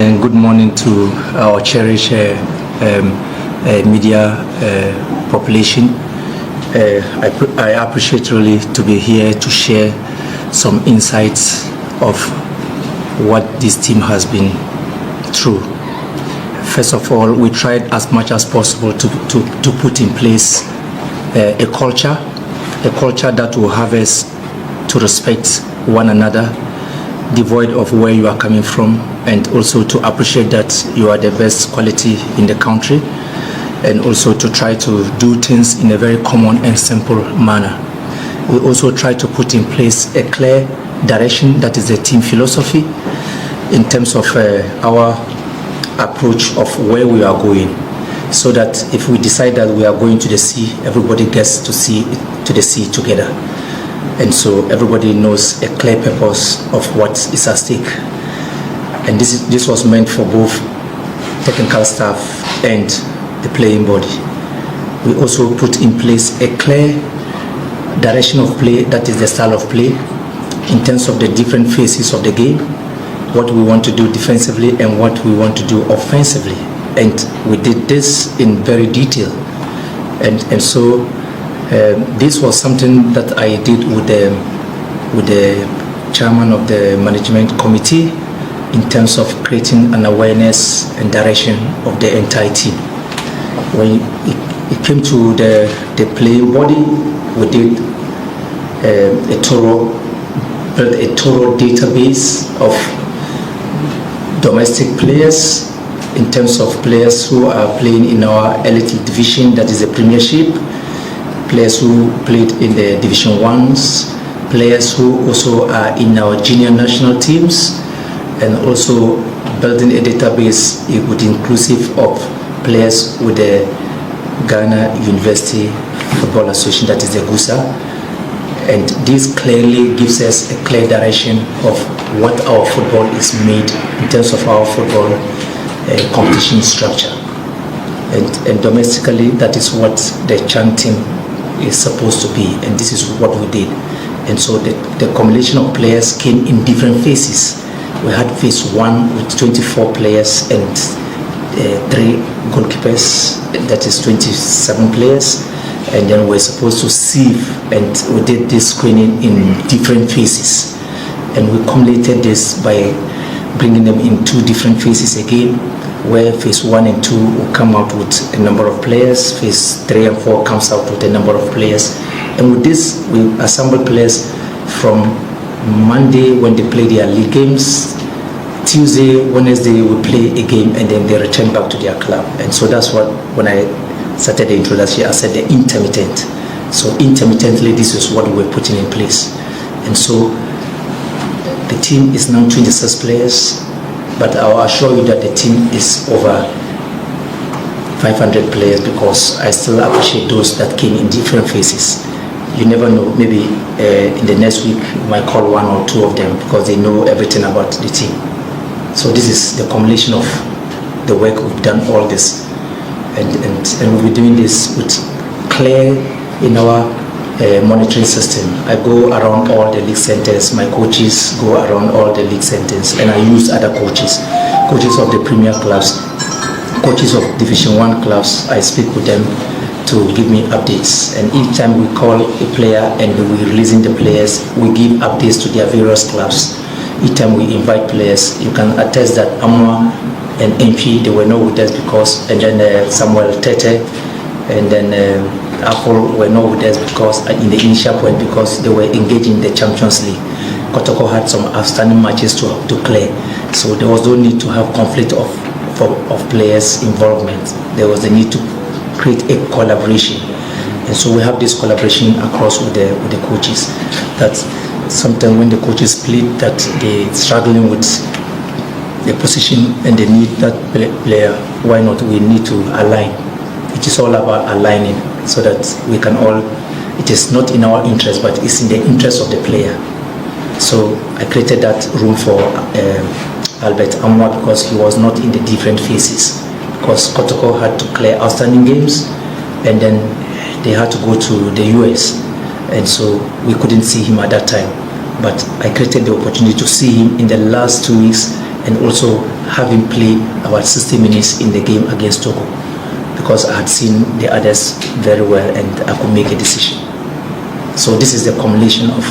And good morning to our cherished media population. I appreciate really to be here to share some insights of what this team has been through. First of all, we tried as much as possible to put in place a culture that will have us to respect one another, devoid of where you are coming from, and also to appreciate that you are the best quality in the country, and also to try to do things in a very common and simple manner. We also try to put in place a clear direction, that is the team philosophy, in terms of our approach of where we are going, so that if we decide that we are going to the sea, everybody gets to see to the sea together. And so everybody knows a clear purpose of what is at stake. And this was meant for both technical staff and the playing body. We also put in place a clear direction of play, that is the style of play, in terms of the different phases of the game, what we want to do defensively and what we want to do offensively. And we did this in very detail. And so this was something that I did with the chairman of the management committee, in terms of creating an awareness and direction of the entire team. When it came to the playing body, we did built a thorough database of domestic players, in terms of players who are playing in our elite division, that is the Premiership, players who played in the Division 1s, players who also are in our junior national teams, and also building a database with inclusive of players with the Ghana University Football Association, that is the GUSA. And this clearly gives us a clear direction of what our football is made in terms of our football competition structure. And domestically, that is what the CHAN team is supposed to be, and this is what we did. And so the combination of players came in different phases. We had phase 1 with 24 players and 3 goalkeepers, that is 27 players, and then we're supposed to sieve, and we did this screening in different phases, and we cumulated this by bringing them in 2 different phases again, where phase 1 and 2 will come out with a number of players, phase 3 and 4 comes out with a number of players, and with this we assemble players from Monday when they play their league games, Tuesday, Wednesday we play a game, and then they return back to their club. And so that's what, when I started the introduction, I said the intermittent. So intermittently, this is what we're putting in place. And so the team is now 26 players, but I'll assure you that the team is over 500 players, because I still appreciate those that came in different phases. You never know, maybe in the next week you might call 1 or 2 of them, because they know everything about the team. So this is the combination of the work we've done, all this, and we'll be doing this with clear in our monitoring system. I go around all the league centers, my coaches go around all the league centers, and I use other coaches of the premier clubs, coaches of Division 1 clubs. I speak with them to give me updates, and each time we call a player and we're releasing the players, we give updates to their various clubs. Each time we invite players, you can attest that Amwa and MP, they were not with us because, and then Samuel Tete, and then Apple were not with us because in the initial point, because they were engaged in the Champions League. Kotoko had some outstanding matches to clear, so there was no need to have conflict of players' involvement. There was the need to create a collaboration, and so we have this collaboration across with the coaches. That sometimes when the coaches split, that they're struggling with the position and they need that player, why not? We need to align. It is all about aligning, so that we can all, it is not in our interest, but it's in the interest of the player. So I created that room for Albert Amwa, because he was not in the different phases, because Kotoko had to clear outstanding games, and then they had to go to the US, and so we couldn't see him at that time. But I created the opportunity to see him in the last 2 weeks, and also having played about 60 minutes in the game against Togo, because I had seen the others very well and I could make a decision. So this is the combination of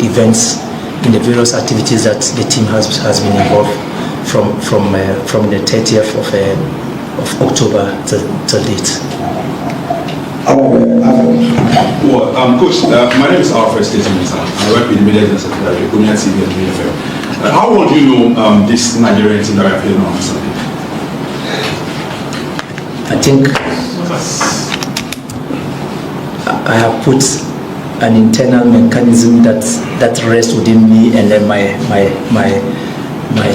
events in the various activities that the team has been involved from the 30th of October till date. Well, Coach, my name is Alfred Statement. I work with the Media and Secretary, Konya TV and BFM. How well do you know this Nigerian team that we are playing on Sunday? I think I have put an internal mechanism that rests within me and then my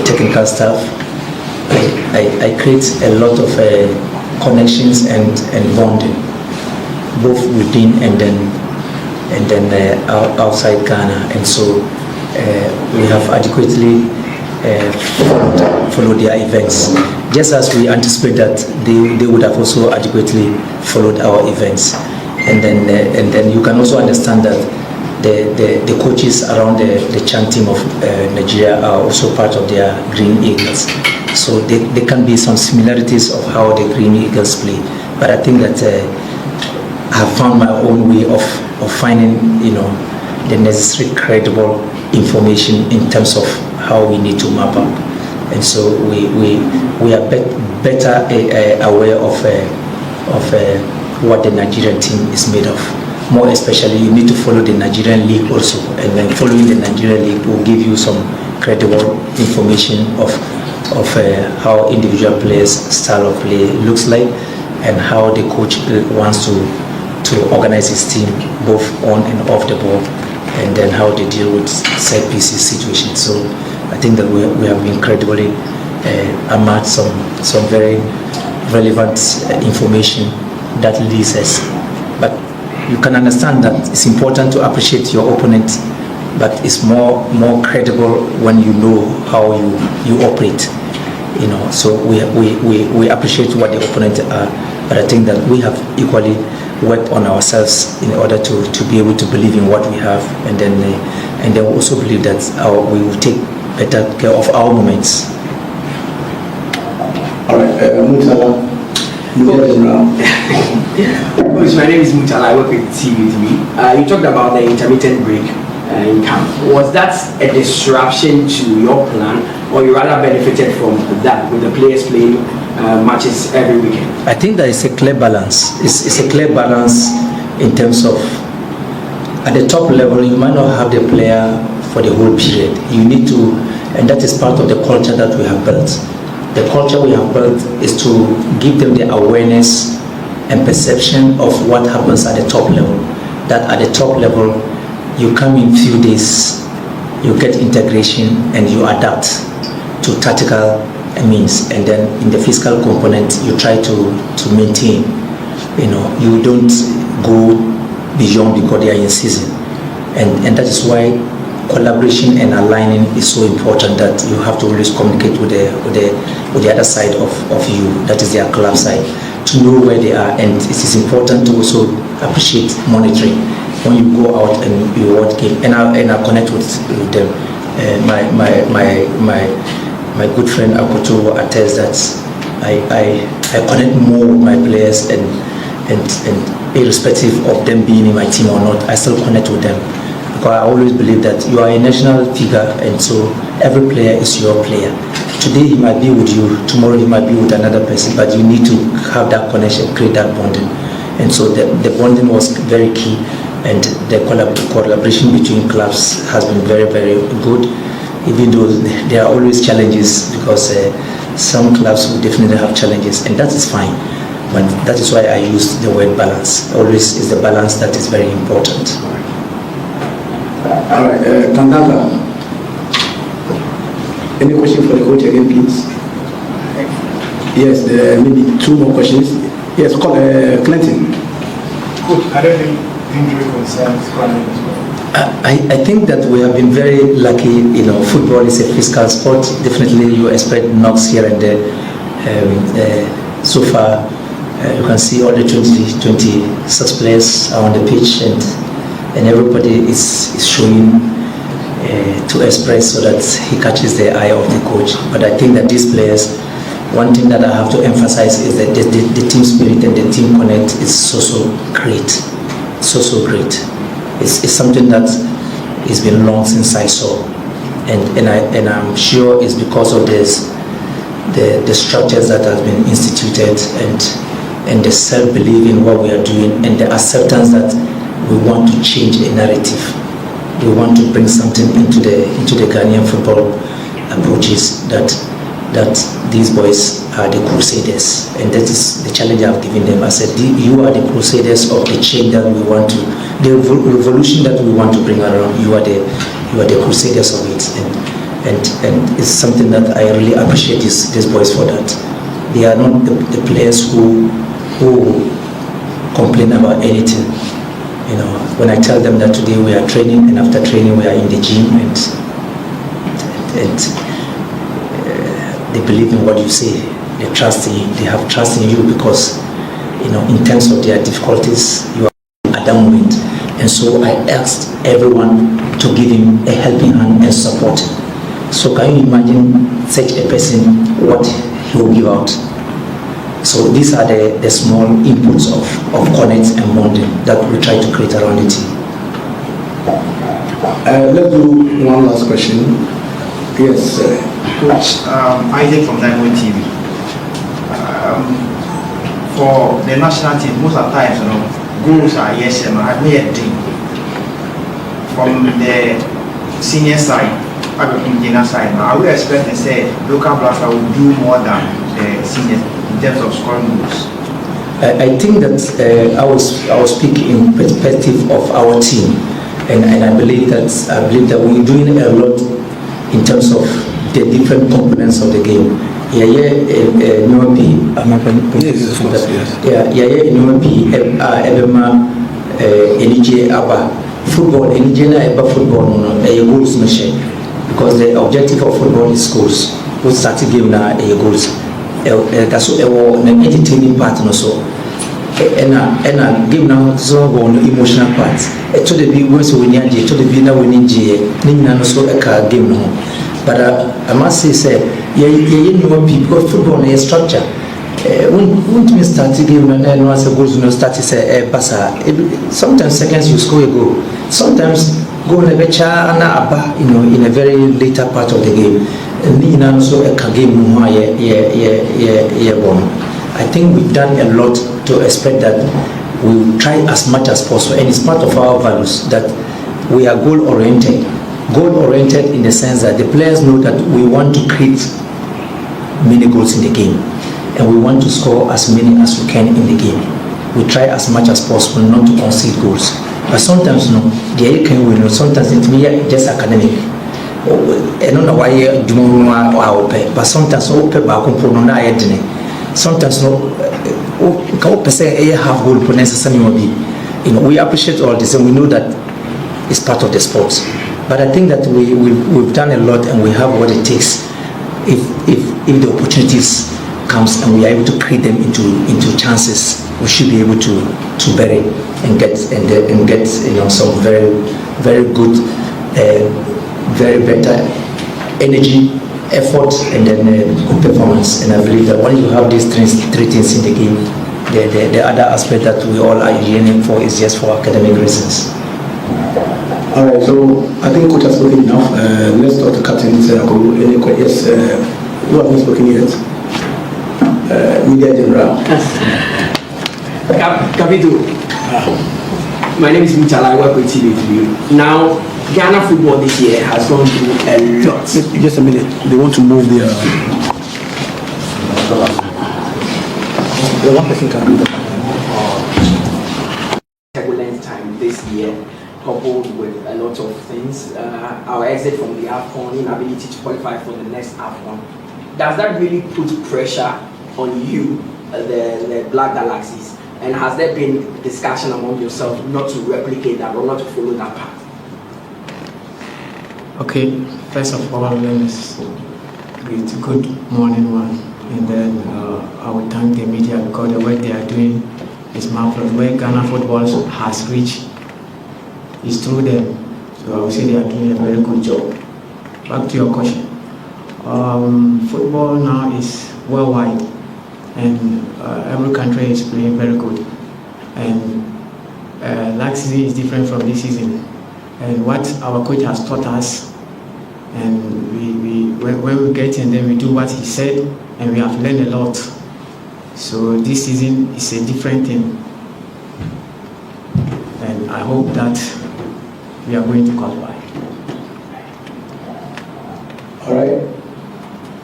technical staff. I create a lot of connections and bonding, both within and then outside Ghana, and so we have adequately followed their events, just as we anticipate that they would have also adequately followed our events. And then you can also understand that the coaches around the Chan team of Nigeria are also part of their Green Eagles. So there can be some similarities of how the Green Eagles play. But I think that I have found my own way of finding, the necessary credible information in terms of how we need to map up. And so we are better aware of what the Nigerian team is made of. More especially, you need to follow the Nigerian league also, and then following the Nigerian league will give you some credible information of how individual players' style of play looks like, and how the coach wants to organize his team both on and off the ball, and then how they deal with set pieces situations. So I think that we have been incredibly amassed some very relevant information that leads us. But you can understand that it's important to appreciate your opponent, but it's more credible when you know how you operate. So we appreciate what the opponents are, but I think that we have equally worked on ourselves in order to be able to believe in what we have, and then also believe that we will take better care of our moments. All right, Mutala. Coach, my name is Mutala. I work with TV3. You talked about the intermittent break in camp. Was that a disruption to your plan, or you rather benefited from that with the players playing matches every weekend? I think that it's a clear balance. It's a clear balance in terms of, at the top level, you might not have the player for the whole period. You need to, and that is part of the culture that we have built. The culture we have built is to give them the awareness and perception of what happens at the top level. That at the top level, you come in few days, you get integration and you adapt to tactical means, and then in the physical component, you try to maintain. You don't go beyond because they are in season, and that is why collaboration and aligning is so important, that you have to always communicate with the other side of you, that is their club side, to know where they are. And it is important to also appreciate monitoring when you go out and you watch game, and I connect with them. My good friend Akoto will attest that I connect more with my players, and irrespective of them being in my team or not, I still connect with them. Because I always believe that you are a national figure, and so every player is your player. Today he might be with you, tomorrow he might be with another person, but you need to have that connection, create that bonding. And so the bonding was very key, and the collaboration between clubs has been very, very good, even though there are always challenges, because some clubs will definitely have challenges, and that is fine. But that is why I use the word balance. Always is the balance that is very important. All right, Kandala. Any question for the coach again, please? Yes, maybe two more questions. Yes, Clinton. Coach, I don't think injury concerns running as well. I think that we have been very lucky. Football is a physical sport. Definitely, you expect knocks here and there. So far, you can see all the 26 players are on the pitch, and everybody is showing to express so that he catches the eye of the coach. But I think that these players, one thing that I have to emphasize is that the team spirit and the team connect is so great, so great. It's something that it's been long since I saw, and I'm sure it's because of this, the structures that have been instituted and the self-belief in what we are doing and the acceptance that we want to change a narrative. We want to bring something into the Ghanaian football approaches that these boys are the crusaders, and that is the challenge I've given them. I said, you are the crusaders of the change that we want to, the revolution that we want to bring around. You are the crusaders of it, and it's something that I really appreciate these boys for that. They are not the players who complain about anything. You know, when I tell them that today we are training, and after training we are in the gym, and they believe in what you say. They trust in you. They have trust in you because, you know, in terms of their difficulties, you are at that moment. And so I asked everyone to give him a helping hand and support him. So can you imagine such a person, what he will give out? So these are the small inputs of connect and bonding that we try to create around the team. Let's do one last question. Yes, Coach, Isaac from Diamond TV. For the national team, most of the times, you know, goals are yes and I made a thing. From the senior side, from the junior side, I would expect to say local blaster will do more than the seniors in terms of scoring goals. I think that I will speak in perspective of our team, and I believe that we're doing a lot in terms of the different components of the game. Football, goals because the objective of football is goals. We started game now goals. That's an entertaining part also. And game now so on the emotional part. To the be once we need to the be now we need so a game no. But I must say because football is structure. Won't we start the game and once the goals no start say sometimes seconds you score a goal. Sometimes goal a becha and you know in a very later part of the game. And so a game I think we've done a lot to expect that we will try as much as possible, and it's part of our values that we are goal-oriented. Goal-oriented in the sense that the players know that we want to create many goals in the game, and we want to score as many as we can in the game. We try as much as possible not to concede goals. But sometimes, no, the can win. Sometimes it may be just academic. I don't know why you do not but sometimes sometimes no half goal necessarily. You know, we appreciate all this and we know that it's part of the sport. But I think that we've done a lot and we have what it takes. If the opportunities comes and we are able to create them into chances, we should be able to bury and get you know some very good very better energy, effort, and then good performance. And I believe that when you have these three things in the game, the other aspect that we all are yearning for is just for academic reasons. all right, so I think coach has spoken enough. Let's talk to Captain Yakubu. Yes, who have not spoken yet? Media General. Capital. My name is Mutala. I work with TV. Now, Ghana football this year has gone through a lot. Just a minute. They want to move the one person can do that. Turbulent time this year, coupled with a lot of things. Our exit from the AFCON, inability to qualify for the next AFCON. Does that really put pressure on you, the Black Galaxies? And has there been discussion among yourself not to replicate that or not to follow that path? Okay, first of all, let us greet good morning one, and then I will thank the media because the work they are doing is marvelous. Where Ghana football has reached is through them. So So I would say they are doing a very good job. Back to your question. Football now is worldwide, and every country is playing very good. And last season is different from this season. And what our coach has taught us, and when we get in, then we do what he said, and we have learned a lot. So this season is a different thing, and I hope that we are going to qualify. All right.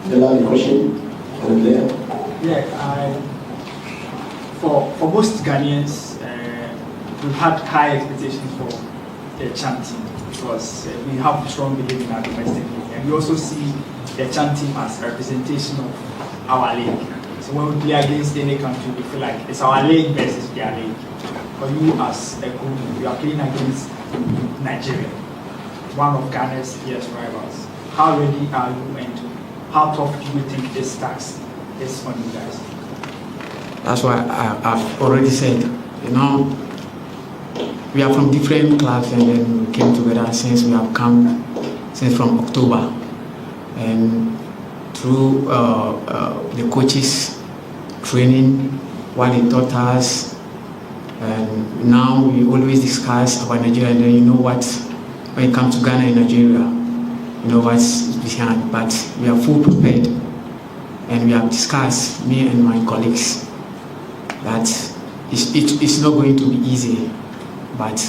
The last question over there. Yeah, for most Ghanaians, we've had high expectations for the chanting because we have strong belief in our domestic league, and we also see the chanting as a representation of our league. So when we play against any country, we feel like it's our league versus their league. For you as a group, you are playing against Nigeria, one of Ghana's fierce rivals. How ready are you, and how tough do you think this task is on you guys? That's why I've already said, we are from different clubs, and then we came together since we have come since from October, and through the coaches training, what they taught us, and now we always discuss about Nigeria, and then you know what, when it comes to Ghana and Nigeria, you know what's behind, but we are full prepared, and we have discussed, me and my colleagues, that it's not going to be easy, but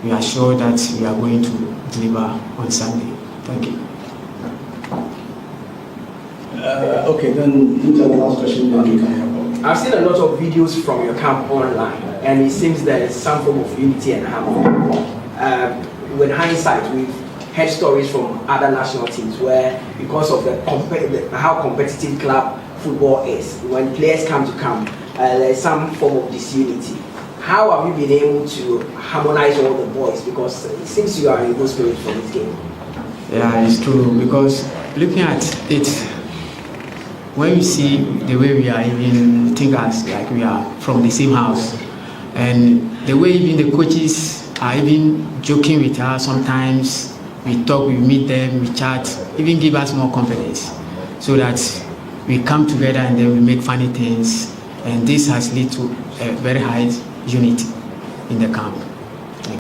we are sure that we are going to deliver on Sunday. Thank you. Okay, then into the last question. Then you can help. I've seen a lot of videos from your camp online, and it seems there is some form of unity and harmony. With hindsight, we've heard stories from other national teams where, because of how competitive club football is, when players come to camp, there's some form of disunity. How have you been able to harmonize all the boys? Because it seems you are in good spirit for this game. Yeah, it's true, because looking at it, when you see the way we are, even think as like we are from the same house, and the way even the coaches are even joking with us sometimes, we talk, we meet them, we chat, even give us more confidence, so that we come together and then we make funny things, and this has led to a very high unity in the camp.